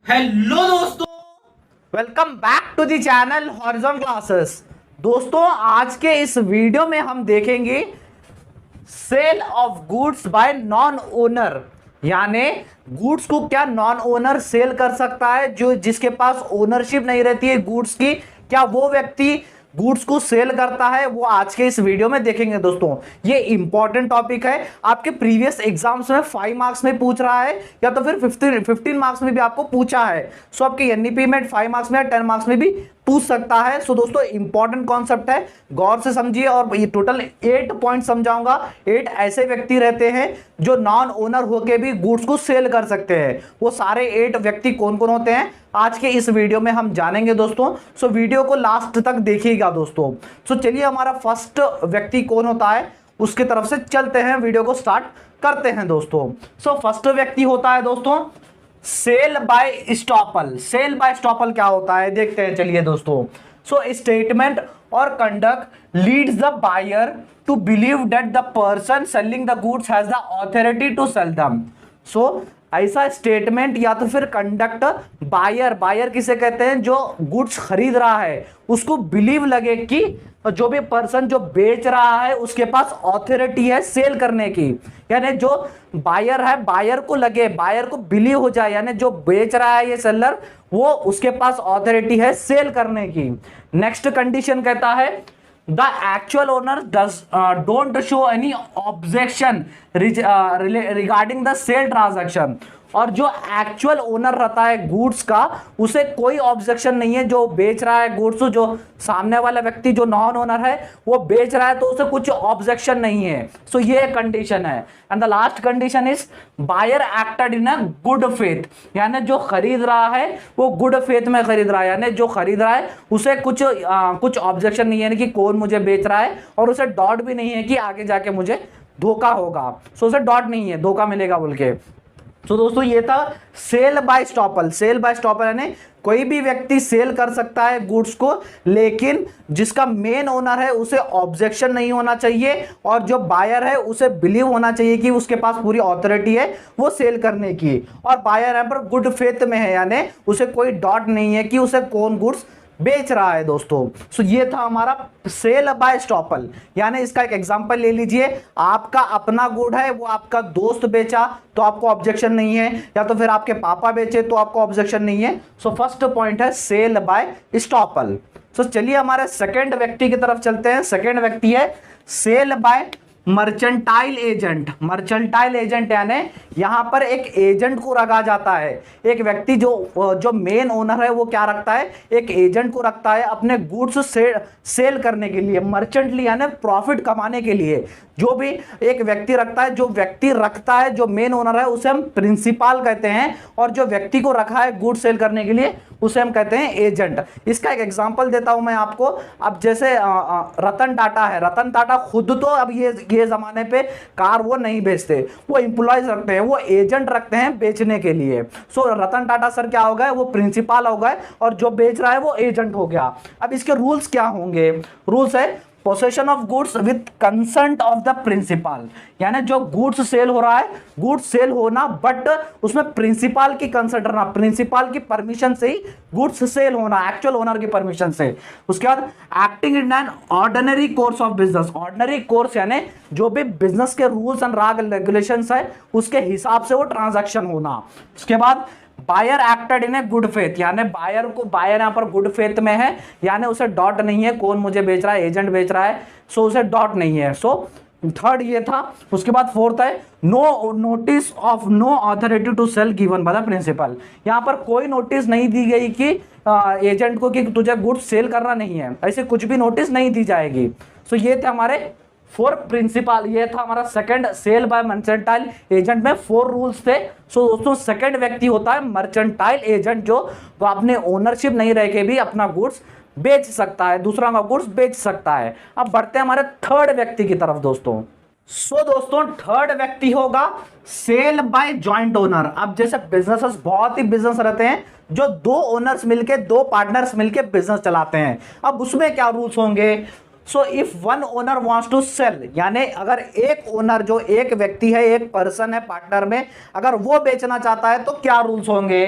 Hello दोस्तों, welcome back to the channel Horizon classes. दोस्तों, आज के इस वीडियो में हम देखेंगे sale of goods by non owner, यानी गुड्स को क्या नॉन ओनर सेल कर सकता है। जो जिसके पास ओनरशिप नहीं रहती है गुड्स की, क्या वो व्यक्ति गुड्स को सेल करता है, वो आज के इस वीडियो में देखेंगे। दोस्तों, ये इंपॉर्टेंट टॉपिक है, आपके प्रीवियस एग्जाम्स में 5 मार्क्स में पूछ रहा है या तो फिर 15 मार्क्स में भी आपको पूछा है। सो आपके एनईपी में 5 मार्क्स में या 10 मार्क्स में भी पूछ सकता है। सो दोस्तों, इंपॉर्टेंट कॉन्सेप्ट है, गौर से समझिए। और ये टोटल 8 पॉइंट समझाऊंगा। 8 ऐसे व्यक्ति रहते हैं जो नॉन ओनर होके भी गुड्स को सेल कर सकते हैं। वो सारे 8 व्यक्ति कौन कौन होते हैं, आज के इस वीडियो में हम जानेंगे दोस्तों। सो वीडियो को लास्ट तक देखिएगा दोस्तों। सो चलिए, हमारा फर्स्ट व्यक्ति कौन होता है उसकी तरफ से चलते हैं, वीडियो को स्टार्ट करते हैं दोस्तों। सो फर्स्ट व्यक्ति होता है दोस्तों sale by estoppel. Sale by estoppel क्या होता है देखते हैं, चलिए दोस्तों। सो स्टेटमेंट और conduct leads the buyer to believe that the person selling the goods has the authority to sell them. So ऐसा स्टेटमेंट या तो फिर कंडक्ट बायर किसे कहते हैं, जो गुड्स खरीद रहा है उसको बिलीव लगे कि जो भी पर्सन जो बेच रहा है उसके पास ऑथोरिटी है सेल करने की। यानी जो बायर है, बायर को लगे, बायर को बिलीव हो जाए, यानी जो बेच रहा है ये सेलर, वो उसके पास ऑथोरिटी है सेल करने की। नेक्स्ट कंडीशन कहता है the actual owner don't show any objection regarding the sale transaction. और जो एक्चुअल ओनर रहता है गुड्स का, उसे कोई ऑब्जेक्शन नहीं है। जो बेच रहा है गुड्स, जो सामने वाला व्यक्ति जो नॉन ओनर है वो बेच रहा है, तो उसे कुछ ऑब्जेक्शन नहीं है। सो ये कंडीशन है। And the last condition is buyer acted in a good faith, यानी जो खरीद रहा है वो गुड फेथ में खरीद रहा है, यानी जो खरीद रहा है उसे कुछ ऑब्जेक्शन नहीं है, यानी कि कौन मुझे बेच रहा है, और उसे डॉट भी नहीं है कि आगे जाके मुझे धोखा होगा। सो उसे डॉट नहीं है, धोखा मिलेगा बोल के। तो दोस्तों, ये था sale by estoppel. Sale by estoppel यानी कोई भी व्यक्ति सेल कर सकता है गुड्स को, लेकिन जिसका मेन ओनर है उसे ऑब्जेक्शन नहीं होना चाहिए, और जो बायर है उसे बिलीव होना चाहिए कि उसके पास पूरी ऑथोरिटी है वो सेल करने की। और बायर यहाँ पर गुड फेथ में है, यानी उसे कोई डॉट नहीं है कि उसे कौन गुड्स बेच रहा है दोस्तों। सो ये था हमारा सेल बाय स्टॉपल। यानी इसका एक एग्जांपल ले लीजिए, आपका अपना गुड है, वो आपका दोस्त बेचा तो आपको ऑब्जेक्शन नहीं है, या तो फिर आपके पापा बेचे तो आपको ऑब्जेक्शन नहीं है। सो फर्स्ट पॉइंट है सेल बाय स्टॉपल। सो चलिए हमारे सेकेंड व्यक्ति की तरफ चलते हैं। सेकेंड व्यक्ति है sale by mercantile agent. Mercantile agent यानी यहां पर एक एजेंट को रखा जाता है। एक व्यक्ति जो मेन ओनर है वो क्या रखता है, एक एजेंट को रखता है अपने गुड्स सेल करने के लिए, मर्चेंटली यानी प्रॉफिट कमाने के लिए। जो भी एक व्यक्ति रखता है, जो व्यक्ति रखता है, जो मेन ओनर है उसे हम प्रिंसिपल कहते हैं, और जो व्यक्ति को रखा है गुड सेल करने के लिए उसे हम कहते हैं एजेंट। इसका एक एग्जांपल देता हूं मैं आपको। अब जैसे रतन टाटा है, रतन टाटा खुद तो अब ये जमाने पे कार वो नहीं बेचते, वो एम्प्लॉयज रखते हैं, वो एजेंट रखते हैं बेचने के लिए। सो रतन टाटा सर क्या हो गए, वो प्रिंसिपल हो गए, और जो बेच रहा है वो एजेंट हो गया। अब इसके रूल्स क्या होंगे, रूल्स है possession of goods with consent of the principal. यानी जो गुड्स सेल हो रहा है, गुड्स सेल होना, बट उसमें प्रिंसिपल की कंसेंट रहना, प्रिंसिपल की परमिशन से ही गुड्स सेल होना, एक्चुअल ओनर की परमिशन से। उसके बाद acting in an ordinary course of business. Ordinary course यानी जो भी बिजनेस के रूल्स एंड रेगुलेशंस है उसके हिसाब से वो ट्रांजैक्शन होना। उसके बाद buyer acted in a good faith, यानी बायर यहाँ पर गुड फेथ में है, यानी उसे डॉट नहीं है कौन मुझे बेच रहा है, एजेंट बेच रहा है, सो उसे डॉट नहीं है। सो थर्ड ये था। उसके बाद फोर्थ है no notice of no authority to sell given by the principal. यहाँ पर कोई नोटिस नहीं दी गई कि एजेंट को कि तुझे गुड्स सेल करना नहीं है, ऐसे कुछ भी नोटिस नहीं दी जाएगी। सो ये थे हमारे 4 प्रिंसिपल। ये था हमारा second sale by mercantile agent में 4 रूल्स थे। सो दोस्तों, सेकंड व्यक्ति होता है मर्चेंटाइल एजेंट, जो अपने ओनरशिप नहीं रह के भी अपना गुड्स बेच सकता है, दूसरा का गुड्स बेच सकता है। अब बढ़ते हैं हमारे थर्ड व्यक्ति की तरफ दोस्तों। सो दोस्तों, थर्ड व्यक्ति होगा सेल बाय जॉइंट ओनर। अब जैसे बिजनेसेस, बहुत ही बिजनेस रहते हैं जो 2 ओनर्स मिलके, 2 पार्टनर्स मिलके बिजनेस चलाते हैं। अब उसमें क्या रूल्स होंगे, so if one owner wants to sell, यानी अगर एक ओनर, जो एक व्यक्ति है, एक पर्सन है पार्टनर में, अगर वो बेचना चाहता है तो क्या रूल्स होंगे।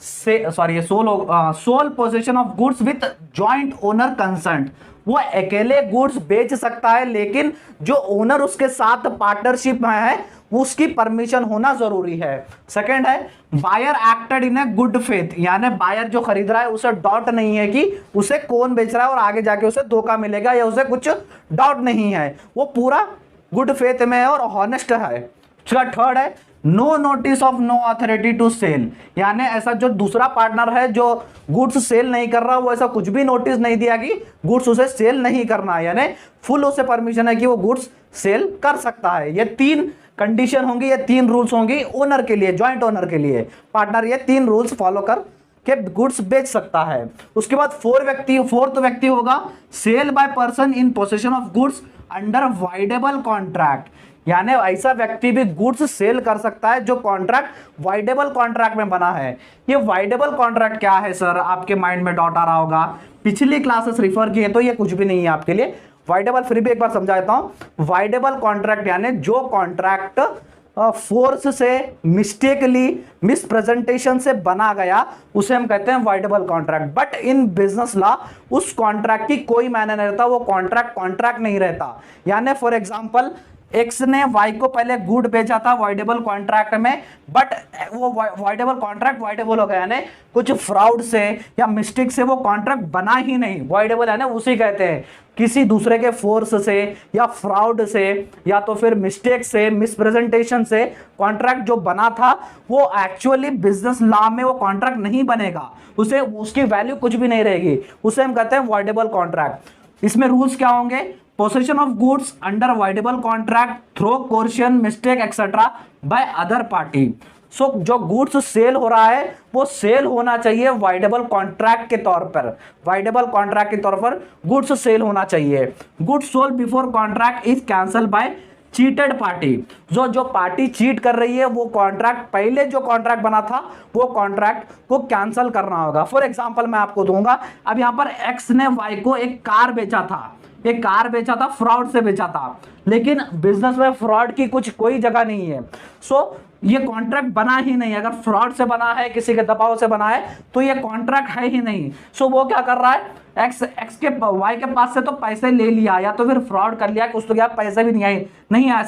Sole possession of goods with joint owner consent, वो अकेले गुड्स बेच सकता है, लेकिन जो ओनर उसके साथ पार्टनरशिप में है उसकी परमिशन होना जरूरी है। सेकंड है buyer acted in a good faith, यानी बायर जो खरीद रहा है उसे डाउट नहीं है कि उसे कौन बेच रहा है और आगे जाके उसे धोखा मिलेगा या उसे कुछ डाउट नहीं है, वो पूरा गुड फेथ में है और हॉनेस्ट है। थर्ड है no notice of no authority to sell, यानी ऐसा जो दूसरा पार्टनर है जो गुड्स सेल नहीं कर रहा, वो ऐसा कुछ भी नोटिस नहीं दिया कि गुड्स उसे सेल नहीं करना है, यानी फुल उसे परमिशन है कि वो गुड्स सेल कर सकता है। ये 3 कंडीशन होंगी, ये 3 रूल्स होंगी ओनर के लिए, ज्वाइंट ओनर के लिए। पार्टनर ये 3 रूल्स फॉलो कर के गुड्स बेच सकता है। उसके बाद फोर्थ व्यक्ति होगा sale by person in possession of goods under voidable contract, यानी ऐसा व्यक्ति भी गुड्स सेल कर सकता है जो कॉन्ट्रैक्ट वाइडेबल कॉन्ट्रैक्ट में बना है। ये वाइडेबल कॉन्ट्रैक्ट क्या है सर, आपके माइंड में डाउट आ रहा होगा, पिछली क्लासेस रिफर किए तो ये कुछ भी नहीं है आपके लिए। वाइडेबल फिर भी एक बार समझा देता हूं। वाइडेबल कॉन्ट्रैक्ट यानी जो कॉन्ट्रैक्ट फोर्स से मिस्टेकली मिसप्रेजेंटेशन से बना गया उसे हम कहते हैं voidable contract. But in business law उस कॉन्ट्रैक्ट की कोई मायने नहीं रहता, वो कॉन्ट्रैक्ट नहीं रहता। यानी फॉर एग्जांपल एक्स ने वाई को पहले गुड बेचा था वाइडेबल कॉन्ट्रैक्ट में, बट वो वाइडेबल कॉन्ट्रैक्ट वाइडेबल हो गया, यानी कुछ फ्रॉड से या मिस्टेक से वो कॉन्ट्रैक्ट बना ही नहीं। वाइडेबल यानी उसी कहते हैं किसी दूसरे के फोर्स से या फ्रॉड से या तो फिर मिस्टेक से मिसप्रेजेंटेशन से कॉन्ट्रैक्ट जो बना था वो एक्चुअली बिजनेस लॉ में वो कॉन्ट्रैक्ट नहीं बनेगा, उसे उसकी वैल्यू कुछ भी नहीं रहेगी, उसे हम कहते हैं वाइडेबल कॉन्ट्रैक्ट। इसमें रूल्स क्या होंगे, possession of goods under voidable contract through coercion mistake etcetera by other party. So जो गुड्स सेल हो रहा है वो सेल होना चाहिए वाइडेबल कॉन्ट्रैक्ट के तौर पर, वाइडेबल कॉन्ट्रैक्ट के तौर पर गुड्स सेल होना चाहिए। Goods sold before contract is cancel by cheated party, जो पार्टी चीट कर रही है वो कॉन्ट्रैक्ट पहले जो कॉन्ट्रैक्ट बना था वो कॉन्ट्रैक्ट को कैंसिल करना होगा। फॉर एग्जांपल मैं आपको दूंगा, अब यहां पर एक्स ने वाई को एक कार बेचा था, एक कार बेचा था, फ्रॉड से बेचा था, लेकिन बिजनेस में फ्रॉड की कोई जगह नहीं है। सो ये कॉन्ट्रैक्ट बना ही नहीं, अगर फ्रॉड से बना है, किसी के दबाव से बना है तो ये कॉन्ट्रैक्ट है ही नहीं। सो वो क्या कर रहा है, एक्स के वाई के पास से तो पैसे ले लिया या तो फिर फ्रॉड कर लिया, कुछ तो क्या पैसे भी नहीं आए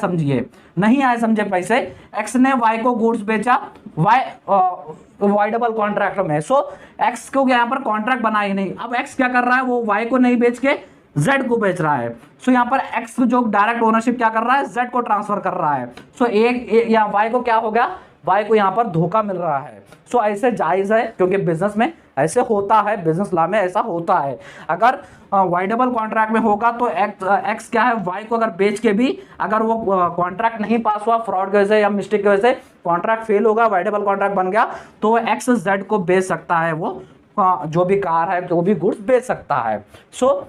समझे पैसे। एक्स ने वाई को गुड्स बेचा वाइडेबल कॉन्ट्रैक्ट में, सो एक्स को यहाँ पर कॉन्ट्रैक्ट बना ही नहीं। अब एक्स क्या कर रहा है, वो वाई को नहीं बेच के Z को बेच रहा है। सो यहाँ पर X जो डायरेक्ट ओनरशिप क्या कर रहा है, Z को ट्रांसफर कर रहा है। सो यहाँ Y को क्या हो गया, Y को यहाँ पर धोखा मिल रहा है। सो ऐसे जायज है क्योंकि बिजनेस में ऐसे होता है, बिजनेस लॉ में ऐसा होता है। अगर वाइडेबल कॉन्ट्रैक्ट में होगा तो X क्या है, Y को अगर बेच के भी अगर वो कॉन्ट्रैक्ट नहीं पास हुआ फ्रॉड की वजह से या मिस्टेक की वजह से कॉन्ट्रैक्ट फेल होगा, वाइडेबल कॉन्ट्रैक्ट बन गया तो X Z को बेच सकता है, वो जो भी कार है तो वो भी गुड्स बेच सकता है। So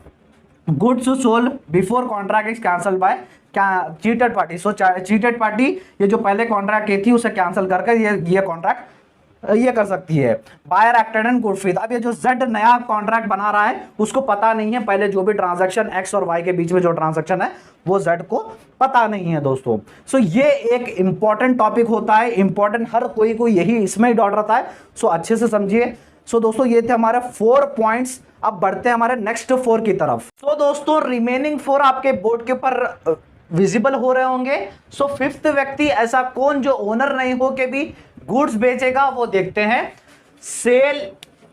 goods sold before contract is cancel by cheated party. So cheated party ये जो पहले कॉन्ट्रैक्ट की थी उसे कैंसिल करके ये कॉन्ट्रैक्ट ये कर सकती है। Buyer acted and good faith, अब ये जो Z नया कॉन्ट्रैक्ट बना रहा है उसको पता नहीं है, पहले जो भी ट्रांजैक्शन X और Y के बीच में जो ट्रांजैक्शन है वो Z को पता नहीं है दोस्तों। सो ये एक इंपॉर्टेंट टॉपिक होता है, इंपॉर्टेंट, हर कोई को यही इसमें ही डाउट रहता है। सो अच्छे से समझिए। सो दोस्तों ये थे हमारे 4 पॉइंट्स, अब बढ़ते हैं हमारे नेक्स्ट 4 की तरफ। तो दोस्तों रिमेनिंग 4 आपके बोर्ड के ऊपर विजिबल हो रहे होंगे। सो 5th व्यक्ति ऐसा कौन जो ओनर नहीं हो के भी गुड्स बेचेगा, वो देखते हैं। Sale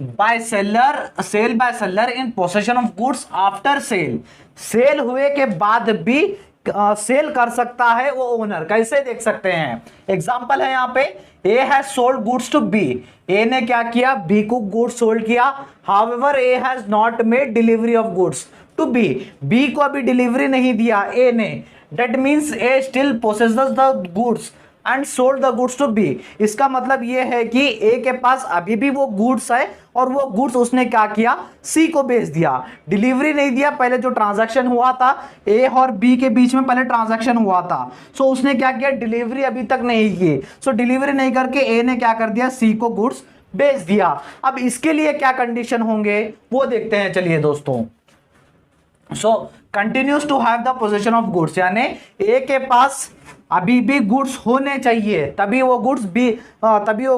by seller in possession of goods after sale, sale हुए के बाद भी सेल कर सकता है वो ओनर। कैसे देख सकते हैं, एग्जांपल है यहाँ पे, A has sold goods to B, A ने क्या किया, बी को गुड्स सोल्ड किया। However A has not made delivery of goods to B, B को अभी डिलीवरी नहीं दिया ए ने, that means A still possesses the goods and sold the goods to B. इसका मतलब ये है कि ए के पास अभी भी वो गुड्स है और वो गुड्स उसने क्या किया, सी को बेच दिया, डिलीवरी नहीं दिया। पहले जो ट्रांजैक्शन हुआ था ए और बी के बीच में पहले ट्रांजैक्शन हुआ था, सो उसने क्या किया, डिलीवरी अभी तक नहीं की। सो डिलीवरी नहीं करके ए ने क्या कर दिया, सी को गुड्स बेच दिया। अब इसके लिए क्या कंडीशन होंगे वो देखते हैं, चलिए दोस्तों। So continues to have the position of goods, यानी ए के पास अभी भी गुड्स होने चाहिए, तभी वो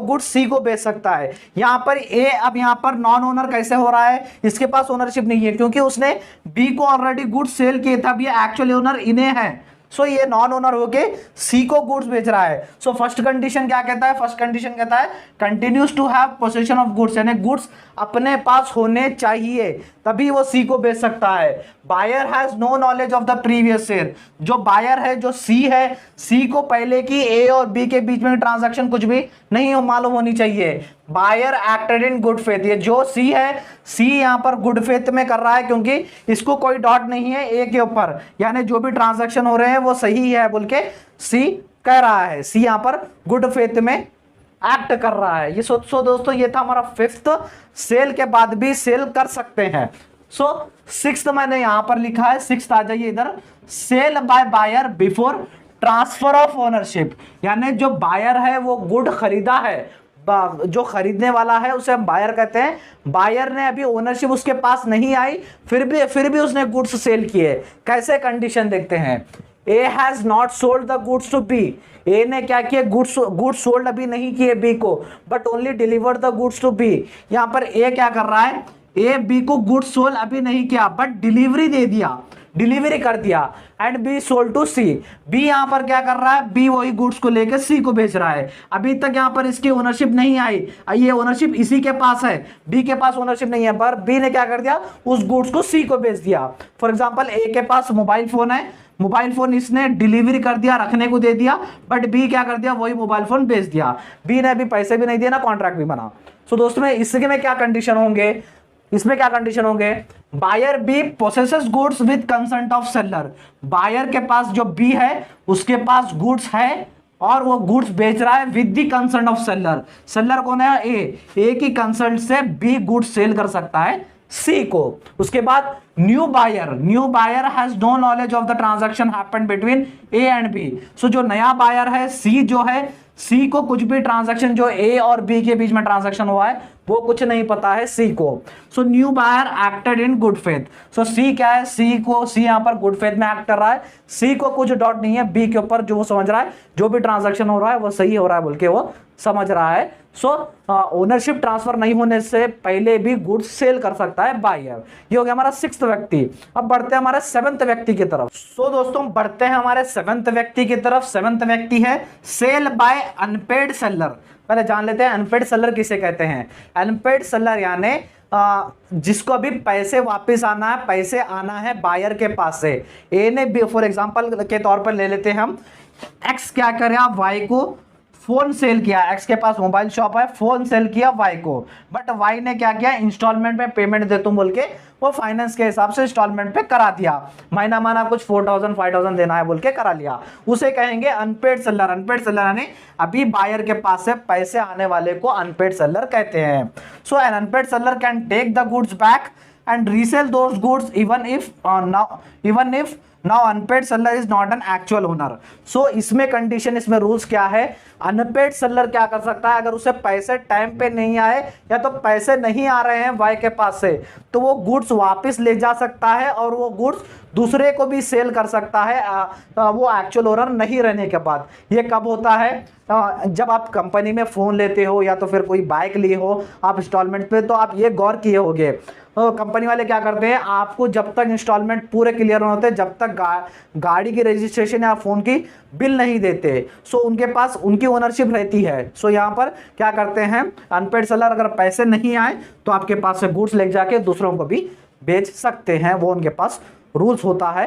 गुड्स सी को बेच सकता है। यहाँ पर ए, अब यहाँ पर नॉन ओनर कैसे हो रहा है, इसके पास ओनरशिप नहीं है क्योंकि उसने बी को ऑलरेडी गुड्स सेल किए थे, अब ये एक्चुअल ओनर इन्हें है। सो ये नॉन ओनर होके सी को गुड्स बेच रहा है। सो फर्स्ट कंडीशन क्या कहता है, फर्स्ट कंडीशन कहता है continues to have possession of goods, यानी गुड्स अपने पास होने चाहिए तभी वो सी को बेच सकता है। Buyer has no knowledge of the previous sale, जो बायर है जो सी है, सी को पहले की ए और बी के बीच में ट्रांजैक्शन कुछ भी नहीं मालूम होनी चाहिए। Buyer acted in good faith, ये जो सी है, सी यहां पर गुड फेथ में कर रहा है क्योंकि इसको कोई डॉट नहीं है ए के ऊपर, यानी जो भी ट्रांजैक्शन हो रहे हैं वो सही है बोल के सी कह रहा है। सी यहां पर गुड फेथ में एक्ट कर रहा है। ये सो दोस्तों ये था हमारा फिफ्थ, सेल के बाद भी सेल कर सकते हैं। सो सिक्स्थ मैंने यहां पर लिखा है, सिक्स्थ आ जाइए इधर, sale by buyer before transfer of ownership, यानी जो बायर है वो गुड खरीदा है, जो खरीदने वाला है उसे हम बायर कहते हैं। बायर ने अभी ओनरशिप उसके पास नहीं आई, फिर भी उसने गुड्स सेल किए। कैसे कंडीशन देखते हैं, A has not sold the goods to B, A ने क्या किया, गुड्स सोल्ड अभी नहीं किए बी को, but only delivered the goods to B. यहां पर ए क्या कर रहा है, ए बी को गुड्स सोल्ड अभी नहीं किया बट डिलीवरी दे दिया, डिलीवरी कर दिया, and B sold to C. B यहां पर क्या कर रहा है, बी वही गुड्स को लेकर सी को बेच रहा है। अभी तक यहां पर इसकी ओनरशिप नहीं आई, ये ओनरशिप इसी के पास है, बी के पास ओनरशिप नहीं है, पर बी ने क्या कर दिया, उस गुड्स को सी को बेच दिया। फॉर एग्जांपल ए के पास मोबाइल फोन है, मोबाइल फोन इसने डिलीवरी कर दिया, रखने को दे दिया, बट बी क्या कर दिया, वही मोबाइल फोन बेच दिया। बी ने अभी पैसे भी नहीं दिए ना कॉन्ट्रैक्ट भी बना। सो दोस्तों में इसके में क्या कंडीशन होंगे, इसमें क्या कंडीशन होंगे, buyer B possesses goods with consent of seller, buyer के पास जो बी है उसके पास गुड्स है और वो गुड्स बेच रहा है with the consent of seller. Seller कौन है, ए की कंसेंट से बी गुड्स सेल कर सकता है सी को। उसके बाद new buyer has no knowledge of the transaction happened between A and B. So जो नया बायर है सी जो है, सी को कुछ भी ट्रांजैक्शन जो ए और बी के बीच में ट्रांजैक्शन हुआ है वो कुछ नहीं पता है सी को। So new buyer acted in good faith, so C क्या है, सी यहां पर गुड फेथ में एक्ट कर रहा है, सी को कुछ डॉट नहीं है बी के ऊपर, जो वो समझ रहा है जो भी ट्रांजैक्शन हो रहा है वो सही हो रहा है बोल के वो समझ रहा है। सो ओनरशिप ट्रांसफर नहीं होने से पहले भी गुड्स सेल कर सकता है बायर। ये हो गया हमारा सिक्स्थ व्यक्ति। अब बढ़ते हैं हमारे सेवंथ व्यक्ति की तरफ। सो दोस्तों बढ़ते हैं हमारे सेवंथ व्यक्ति की तरफ। सेवंथ व्यक्ति है सेल बाय अनपेड सेलर। पहले जान लेते हैं अनपेड सेलर किसे कहते हैं। अनपेड सेलर यानी जिसको अभी पैसे वापस आना है, पैसे आना है बायर के पास से। ए ने बी, फॉर एग्जांपल के तौर पर ले लेते हैं हम, एक्स क्या करे, वाई को फोन सेल किया, एक्स के पास मोबाइल शॉप है, फोन सेल किया वाई को, बट वाई ने क्या किया, इंस्टॉलमेंट में पेमेंट दे तुम बोल के वो फाइनेंस के हिसाब से इंस्टॉलमेंट पे करा दिया, महीना कुछ 4000 5000 देना है बोल के करा लिया, उसे कहेंगे अनपेड सेलर। अनपेड सेलर यानी अभी बायर के पास से पैसे आने वाले को अनपेड सेलर कहते हैं। So an unpaid seller can take the goods back and resell those goods even if now unpaid seller is not an actual owner। so इसमें कंडीशन, इसमें रूल्स क्या है, अनपेड सेलर क्या कर सकता है, अगर उसे पैसे टाइम पे नहीं आए या तो पैसे नहीं आ रहे हैं वाई के पास से, तो वो गुड्स वापस ले जा सकता है और वो गुड्स दूसरे को भी सेल कर सकता है वो एक्चुअल ओनर नहीं रहने के बाद। ये कब होता है, जब आप कंपनी में फ़ोन लेते हो या तो फिर कोई बाइक लिए हो आप इंस्टॉलमेंट पे, तो आप ये गौर किए होंगे कंपनी वाले क्या करते हैं, आपको जब तक इंस्टॉलमेंट पूरे क्लियर नहीं होते, जब तक गाड़ी की रजिस्ट्रेशन या फ़ोन की बिल नहीं देते, सो उनके पास उनकी ओनरशिप रहती है। सो यहाँ पर क्या करते हैं अनपेड सेलर, अगर पैसे नहीं आए तो आपके पास से गुड्स ले जाके दूसरों को भी बेच सकते हैं, वो उनके पास रूल्स होता है,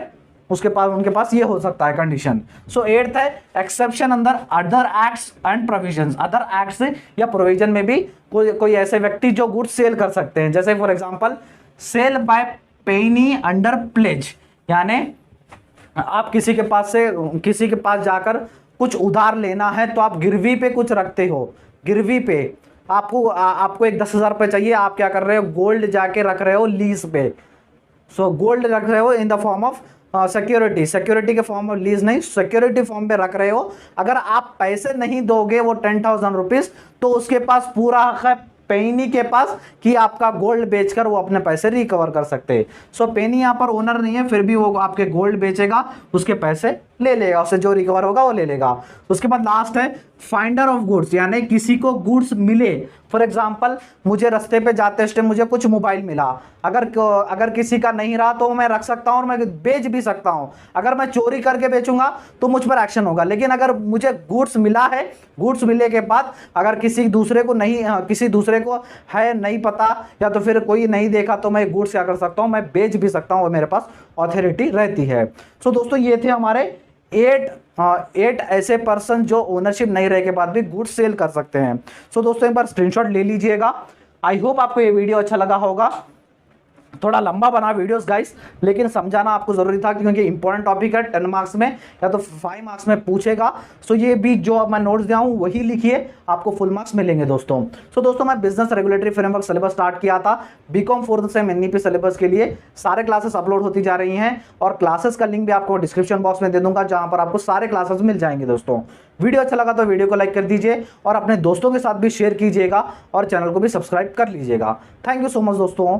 उनके पास ये हो सकता है कंडीशन। सो एट्थ है एक्सेप्शन अंदर other acts and provisions. Other acts या प्रोविजन में भी कोई ऐसे व्यक्ति जो गुड्स सेल कर सकते हैं, जैसे for example sale by pawnee under pledge, यानी आप किसी के पास जाकर कुछ उधार लेना है तो आप गिरवी पे कुछ रखते हो, गिरवी पे आपको एक 10,000 रुपये चाहिए, आप क्या कर रहे हो, गोल्ड जाके रख रहे हो लीज पे। सो गोल्ड रख रहे हो in the form of security के फॉर्म में, लीज नहीं, सिक्योरिटी फॉर्म पे रख रहे हो। अगर आप पैसे नहीं दोगे वो 10,000 रुपीज, तो उसके पास पूरा हक है पेनी के पास कि आपका गोल्ड बेचकर वो अपने पैसे रिकवर कर सकते हैं। सो पेनी यहाँ पर ओनर नहीं है, फिर भी वो आपके गोल्ड बेचेगा, उसके पैसे ले लेगा, उससे जो रिकवर होगा वो ले लेगा। उसके बाद लास्ट है फाइंडर ऑफ गुड्स, यानी किसी को गुड्स मिले। फॉर एग्जाम्पल मुझे रास्ते पे जाते टाइम मुझे कुछ मोबाइल मिला, अगर किसी का नहीं रहा तो मैं रख सकता हूं और मैं बेच भी सकता हूं। अगर मैं चोरी करके बेचूंगा तो मुझ पर एक्शन होगा, लेकिन अगर मुझे गुड्स मिला है, गुड्स मिलने के बाद अगर किसी दूसरे को है नहीं पता या तो फिर कोई नहीं देखा तो मैं गुड्स क्या कर सकता हूं, मैं बेच भी सकता हूं और मेरे पास ऑथोरिटी रहती है। सो दोस्तों ये थे हमारे 8 ऐसे पर्सन जो ओनरशिप नहीं रहने के बाद भी गुड्स सेल कर सकते हैं। सो दोस्तों एक बार स्क्रीनशॉट ले लीजिएगा। आई होप आपको ये वीडियो अच्छा लगा होगा। थोड़ा लंबा बना वीडियोस गाइस, लेकिन समझाना आपको जरूरी था क्योंकि इंपॉर्टेंट टॉपिक है, 10 मार्क्स में या तो 5 मार्क्स में पूछेगा। सो ये भी जो मैं नोट्स दिया हूं वही लिखिए, आपको फुल मार्क्स मिलेंगे दोस्तों। सो दोस्तों मैं business regulatory framework syllabus start किया था BCom 4th same NEP syllabus के लिए। सारे क्लासेस अपलोड होती जा रही हैं और क्लासेस का लिंक भी आपको डिस्क्रिप्शन बॉक्स में दे दूंगा, जहां पर आपको सारे क्लासेस मिल जाएंगे दोस्तों। वीडियो अच्छा लगा तो वीडियो को लाइक कर दीजिए और अपने दोस्तों के साथ भी शेयर कीजिएगा और चैनल को भी सब्सक्राइब कर लीजिएगा। थैंक यू सो मच दोस्तों।